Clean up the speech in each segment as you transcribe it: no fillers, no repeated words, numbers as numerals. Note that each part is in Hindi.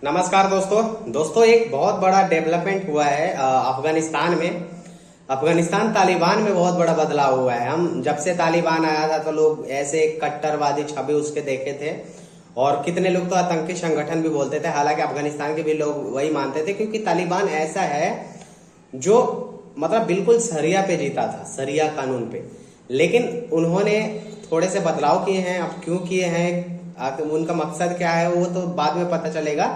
नमस्कार दोस्तों एक बहुत बड़ा डेवलपमेंट हुआ है अफगानिस्तान में। अफगानिस्तान तालिबान में बहुत बड़ा बदलाव हुआ है। हम जब से तालिबान आया था तो लोग ऐसे कट्टरवादी छवि उसके देखे थे और कितने लोग तो आतंकी संगठन भी बोलते थे। हालांकि अफगानिस्तान के भी लोग वही मानते थे क्योंकि तालिबान ऐसा है जो मतलब बिल्कुल शरिया पे जीता था, शरिया कानून पे। लेकिन उन्होंने थोड़े से बदलाव किए हैं। अब क्यों किए हैं, उनका मकसद क्या है, वो तो बाद में पता चलेगा।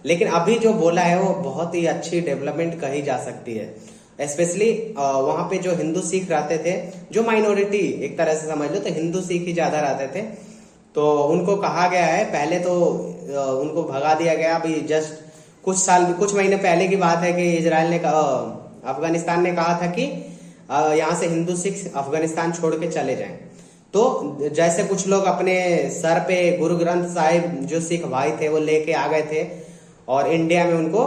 लेकिन अभी जो बोला है वो बहुत ही अच्छी डेवलपमेंट कही जा सकती है। स्पेशली वहां पे जो हिंदू सिख रहते थे, जो माइनॉरिटी एक तरह से समझ लो, तो हिंदू सिख ही ज्यादा रहते थे। तो उनको कहा गया है, पहले तो उनको भगा दिया गया। अभी जस्ट कुछ महीने पहले की बात है कि इजराइल ने अफगानिस्तान ने कहा था कि यहाँ से हिंदू सिख अफगानिस्तान छोड़ के चले जाएं। तो जैसे कुछ लोग अपने सर पे गुरु ग्रंथ साहिब जो सिख भाई थे वो लेके आ गए थे और इंडिया में उनको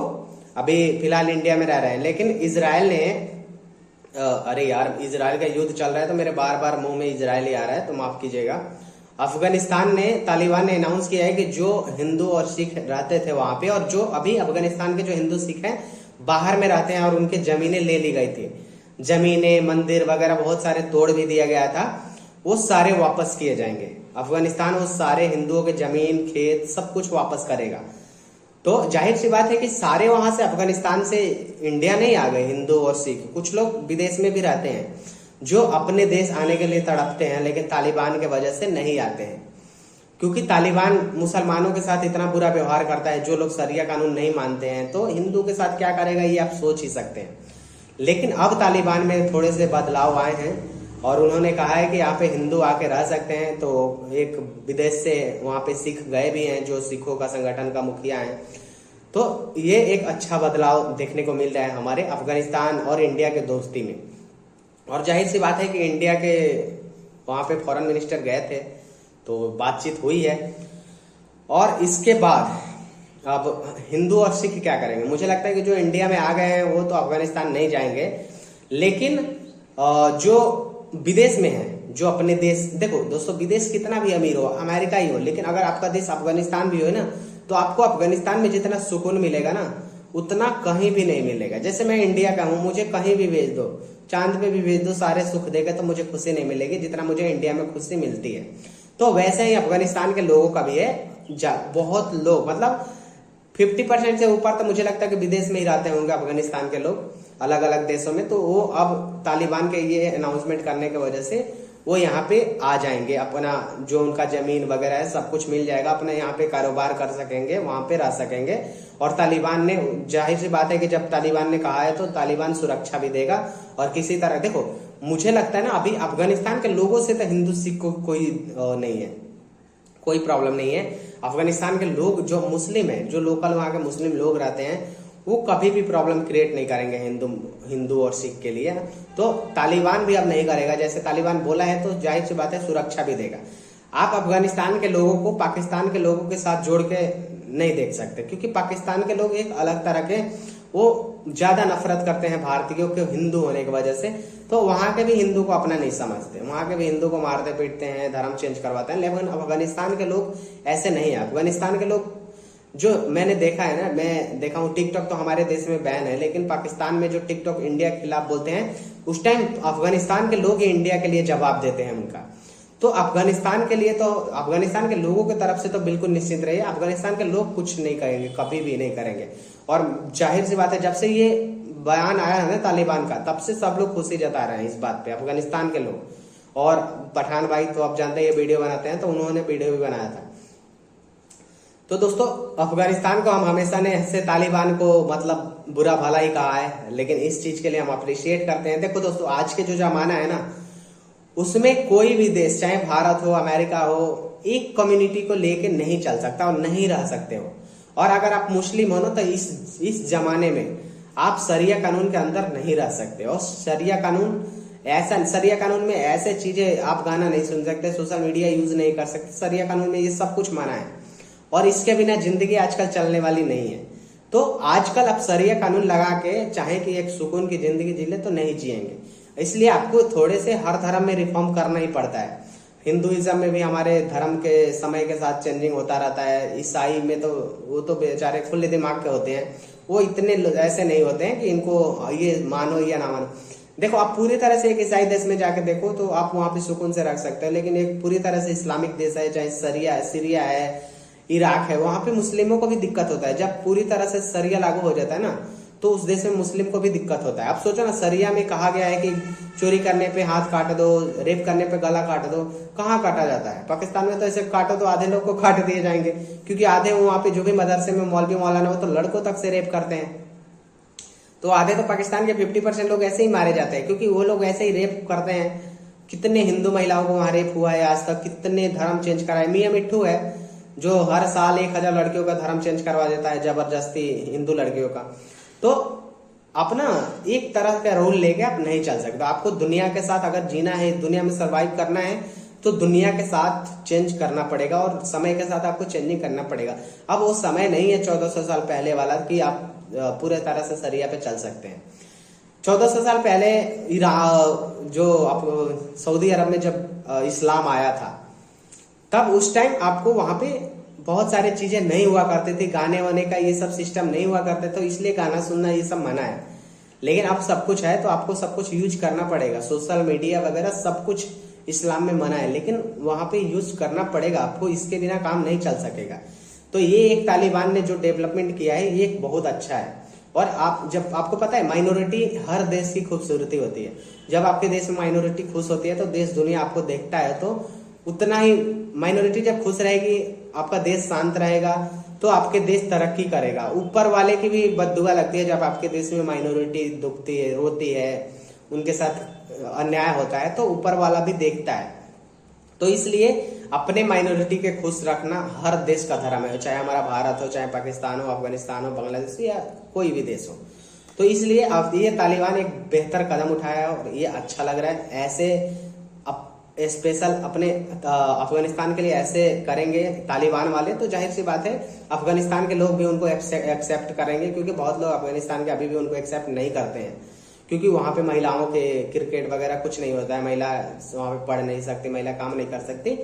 अभी फिलहाल इंडिया में रह रहे हैं। लेकिन इजराइल ने अरे यार, इजराइल का युद्ध चल रहा है तो मेरे बार बार मुंह में इजराइल ही आ रहा है, तो माफ कीजिएगा। अफगानिस्तान ने, तालिबान ने अनाउंस किया है कि जो हिंदू और सिख रहते थे वहां पे, और जो अभी अफगानिस्तान के जो हिंदू सिख हैं बाहर में रहते हैं और उनके जमीनें ले ली गई थी, जमीनें मंदिर वगैरह बहुत सारे तोड़ भी दिया गया था, वो सारे वापस किए जाएंगे। अफगानिस्तान वो सारे हिंदुओं के जमीन खेत सब कुछ वापस करेगा। तो जाहिर सी बात है कि सारे वहां से अफगानिस्तान से इंडिया नहीं आ गए हिंदू और सिख। कुछ लोग विदेश में भी रहते हैं जो अपने देश आने के लिए तड़पते हैं, लेकिन तालिबान के वजह से नहीं आते हैं क्योंकि तालिबान मुसलमानों के साथ इतना बुरा व्यवहार करता है। जो लोग शरिया कानून नहीं मानते हैं तो हिंदू के साथ क्या करेगा ये आप सोच ही सकते हैं। लेकिन अब तालिबान में थोड़े से बदलाव आए हैं और उन्होंने कहा है कि यहाँ पे हिंदू आके रह सकते हैं। तो एक विदेश से वहां पे सिख गए भी हैं जो सिखों का संगठन का मुखिया है। तो ये एक अच्छा बदलाव देखने को मिल रहा है हमारे अफगानिस्तान और इंडिया के दोस्ती में। और जाहिर सी बात है कि इंडिया के वहां पे फॉरेन मिनिस्टर गए थे तो बातचीत हुई है। और इसके बाद अब हिंदू और सिख क्या करेंगे, मुझे लगता है कि जो इंडिया में आ गए हैं वो तो अफगानिस्तान नहीं जाएंगे। लेकिन जो विदेश में है, जो अपने देश, देखो दोस्तों, विदेश कितना भी अमीर हो, अमेरिका ही हो, लेकिन अगर आपका देश अफगानिस्तान भी हो ना, तो आपको अफगानिस्तान में जितना सुकून मिलेगा ना उतना कहीं भी नहीं मिलेगा। जैसे मैं इंडिया का हूं, मुझे कहीं भी भेज दो, चांद पे भी भेज दो, सारे सुख देगा तो मुझे खुशी नहीं मिलेगी जितना मुझे इंडिया में खुशी मिलती है। तो वैसे ही अफगानिस्तान के लोगों का भी है। बहुत लोग, मतलब 50% से ऊपर तो मुझे लगता है कि विदेश में ही रहते होंगे अफगानिस्तान के लोग, अलग अलग देशों में। तो वो अब तालिबान के ये अनाउंसमेंट करने की वजह से वो यहाँ पे आ जाएंगे, अपना जो उनका जमीन वगैरह है सब कुछ मिल जाएगा, अपने यहाँ पे कारोबार कर सकेंगे, वहां पे रह सकेंगे। और तालिबान ने, जाहिर सी बात है कि जब तालिबान ने कहा है तो तालिबान सुरक्षा भी देगा। और किसी तरह, देखो मुझे लगता है ना, अभी अफगानिस्तान के लोगों से तो हिंदू सिख को कोई नहीं है, कोई प्रॉब्लम नहीं है। अफगानिस्तान के लोग जो मुस्लिम है, जो लोकल वहां के मुस्लिम लोग रहते हैं, वो कभी भी प्रॉब्लम क्रिएट नहीं करेंगे हिंदू और सिख के लिए। तो तालिबान भी अब नहीं करेगा। जैसे तालिबान बोला है तो जाहिर सी बात है सुरक्षा भी देगा। आप अफगानिस्तान के लोगों को पाकिस्तान के लोगों के साथ जोड़ के नहीं देख सकते क्योंकि पाकिस्तान के लोग एक अलग तरह के, वो ज्यादा नफरत करते हैं भारतीयों के हिंदू होने की वजह से। तो वहां के भी हिंदू को अपना नहीं समझते, वहां के भी हिंदू को मारते पीटते हैं, धर्म चेंज करवाते हैं। लेकिन अफगानिस्तान के लोग ऐसे नहीं है। अफगानिस्तान के लोग जो मैंने देखा है ना, मैं देखा हूँ, टिकटॉक तो हमारे देश में बैन है, लेकिन पाकिस्तान में जो टिकटॉक इंडिया के खिलाफ बोलते हैं उस टाइम अफगानिस्तान के लोग इंडिया के लिए जवाब देते हैं उनका। तो अफगानिस्तान के लिए तो, अफगानिस्तान के लोगों की तरफ से तो बिल्कुल निश्चित रहिए, अफगानिस्तान के लोग कुछ नहीं करेंगे, कभी भी नहीं करेंगे। और जाहिर सी बात है जब से ये बयान आया है ना तालिबान का, तब से सब लोग खुशी जता रहे हैं इस बात पे, अफगानिस्तान के लोग। और पठान भाई तो आप जानते हैं ये वीडियो बनाते हैं, तो उन्होंने वीडियो भी बनाया था। तो दोस्तों, अफगानिस्तान को हम हमेशा ने से तालिबान को मतलब बुरा भला ही कहा है, लेकिन इस चीज के लिए हम अप्रिशिएट करते हैं। देखो दोस्तों, आज के जो जमाना है ना, उसमें कोई भी देश, चाहे भारत हो, अमेरिका हो, एक कम्युनिटी को लेके नहीं चल सकता और नहीं रह सकते हो। और अगर आप मुस्लिम हो ना, तो इस जमाने में आप शरिया कानून के अंदर नहीं रह सकते। और शरिया कानून में ऐसे चीजें, आप गाना नहीं सुन सकते, सोशल मीडिया यूज नहीं कर सकते, शरिया कानून में ये सब कुछ मना है। और इसके बिना जिंदगी आजकल चलने वाली नहीं है। तो आजकल आप शरिया कानून लगा के चाहे कि एक सुकून की जिंदगी जी ले तो नहीं जिएंगे। इसलिए आपको थोड़े से हर धर्म में रिफॉर्म करना ही पड़ता है। हिंदुइज्म में भी हमारे धर्म के समय के साथ चेंजिंग होता रहता है। ईसाई में तो वो तो बेचारे खुले दिमाग के होते हैं, वो इतने ऐसे नहीं होते हैं कि इनको ये मानो या ना मानो। देखो आप पूरी तरह से एक ईसाई देश में जाके देखो तो आप वहां पे सुकून से रख सकते हो, लेकिन एक पूरी तरह से इस्लामिक देश है, चाहे सीरिया है, इराक है, वहां पे मुस्लिमों को भी दिक्कत होता है। जब पूरी तरह से शरिया लागू हो जाता है ना, तो उस देश में मुस्लिम को भी दिक्कत होता है। अब सोचो ना, शरिया में कहा गया है कि चोरी करने पे हाथ काट दो, रेप करने पे गला काट दो। कहाँ काटा जाता है? पाकिस्तान में तो ऐसे काटो तो आधे लोग को काट दिए जाएंगे, क्योंकि आधे वहां पे जो भी मदरसे में मौलवी मौलाना हो तो लड़कों तक से रेप करते हैं। तो आधे तो पाकिस्तान के 50% लोग ऐसे ही मारे जाते हैं, क्योंकि वो लोग ऐसे ही रेप करते हैं। कितने हिंदू महिलाओं को वहां रेप हुआ है आज तक, कितने धर्म चेंज कराए। मियां मिट्ठू है जो हर साल 1000 लड़कियों का धर्म चेंज करवा देता है जबरदस्ती, हिंदू लड़कियों का। तो अपना एक तरह का रोल लेके आप नहीं चल सकते। आपको दुनिया के साथ अगर जीना है, दुनिया में सरवाइव करना है, तो दुनिया के साथ चेंज करना पड़ेगा और समय के साथ आपको चेंजिंग करना पड़ेगा। अब वो समय नहीं है 1400 साल पहले वाला कि आप पूरे तरह से शरिया पे चल सकते हैं। 1400 साल पहले जो सऊदी अरब में जब इस्लाम आया था, तब उस टाइम आपको वहां पे बहुत सारी चीजें नहीं हुआ करते थे, गाने वाने का ये सब सिस्टम नहीं हुआ करते, तो इसलिए गाना सुनना ये सब मना है। लेकिन अब सब कुछ है तो आपको सब कुछ यूज करना पड़ेगा। सोशल मीडिया वगैरह सब कुछ इस्लाम में मना है, लेकिन वहां पे यूज करना पड़ेगा आपको, इसके बिना काम नहीं चल सकेगा। तो ये एक तालिबान ने जो डेवलपमेंट किया है, ये एक बहुत अच्छा है। और आप जब आपको पता है माइनॉरिटी हर देश की खूबसूरती होती है। जब आपके देश में माइनॉरिटी खुश होती है तो देश दुनिया आपको देखता है, तो उतना ही माइनॉरिटी जब खुश रहेगी, आपका देश शांत रहेगा, तो आपके देश तरक्की करेगा। ऊपर वाले की भी बद्दुआ लगती है जब आपके देश में माइनॉरिटी दुखती है, रोती है, उनके साथ अन्याय होता है, तो ऊपर वाला भी देखता है। तो इसलिए अपने माइनॉरिटी के खुश रखना हर देश का धर्म है, चाहे हमारा भारत हो, चाहे पाकिस्तान हो, अफगानिस्तान हो, बांग्लादेश या कोई भी देश हो। तो इसलिए अब ये तालिबान एक बेहतर कदम उठाया और ये अच्छा लग रहा है। ऐसे स्पेशल अपने अफगानिस्तान के लिए ऐसे करेंगे तालिबान वाले, तो जाहिर सी बात है अफगानिस्तान के लोग भी उनको एक्सेप्ट करेंगे, क्योंकि बहुत लोग अफगानिस्तान के अभी भी उनको एक्सेप्ट नहीं करते हैं, क्योंकि वहां पे महिलाओं के क्रिकेट वगैरह कुछ नहीं होता है, महिला वहां पे पढ़ नहीं सकती, महिला काम नहीं कर सकती,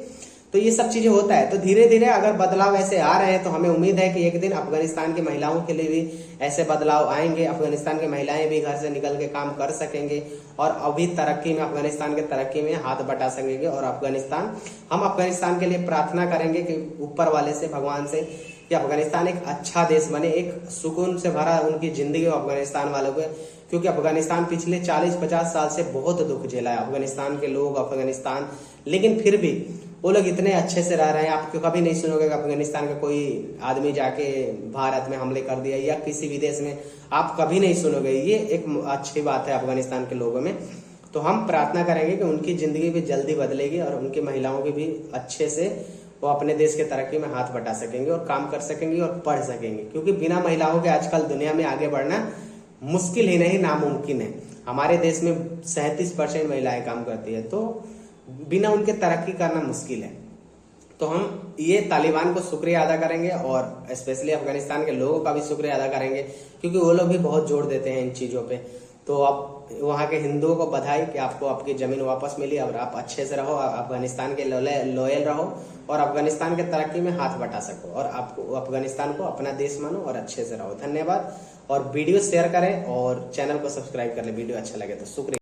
तो ये सब चीजें होता है। तो धीरे धीरे अगर बदलाव ऐसे आ रहे हैं, तो हमें उम्मीद है कि एक दिन अफगानिस्तान की महिलाओं के लिए भी ऐसे बदलाव आएंगे। अफगानिस्तान की महिलाएं भी घर से निकल के काम कर सकेंगे और अभी तरक्की में, अफगानिस्तान के तरक्की में हाथ बटा सकेंगे। और हम अफगानिस्तान के लिए प्रार्थना करेंगे कि ऊपर वाले से, भगवान से, कि अफगानिस्तान एक अच्छा देश बने, एक सुकून से भरा उनकी जिंदगी हो अफगानिस्तान वालों को, क्योंकि अफगानिस्तान पिछले 40-50 साल से बहुत दुख झेला है अफगानिस्तान के लोग, अफगानिस्तान, लेकिन फिर भी वो लोग इतने अच्छे से रह रहे हैं। आप कभी नहीं सुनोगे कि अफगानिस्तान का कोई आदमी जाके भारत में हमले कर दिया या किसी भी देश में, आप कभी नहीं सुनोगे। ये एक अच्छी बात है अफगानिस्तान के लोगों में। तो हम प्रार्थना करेंगे कि उनकी जिंदगी भी जल्दी बदलेगी और उनकी महिलाओं की भी अच्छे से वो अपने देश के तरक्की में हाथ बटा सकेंगे और काम कर सकेंगे और पढ़ सकेंगे, क्योंकि बिना महिलाओं के आजकल दुनिया में आगे बढ़ना मुश्किल ही नहीं, नामुमकिन है। हमारे देश में 37% महिलाएं काम करती है, तो बिना उनके तरक्की करना मुश्किल है। तो हम ये तालिबान को शुक्रिया अदा करेंगे और स्पेशली अफगानिस्तान के लोगों का भी शुक्रिया अदा करेंगे, क्योंकि वो लोग भी बहुत जोर देते हैं इन चीजों पे। तो अब वहाँ के हिंदुओं को बधाई कि आपको आपकी जमीन वापस मिली और आप अच्छे से रहो, अफगानिस्तान के लॉयल रहो और अफगानिस्तान के तरक्की में हाथ बटा सको और आपको अफगानिस्तान को अपना देश मानो और अच्छे से रहो। धन्यवाद। और वीडियो शेयर करें और चैनल को सब्सक्राइब कर ले वीडियो अच्छा लगे तो। शुक्रिया।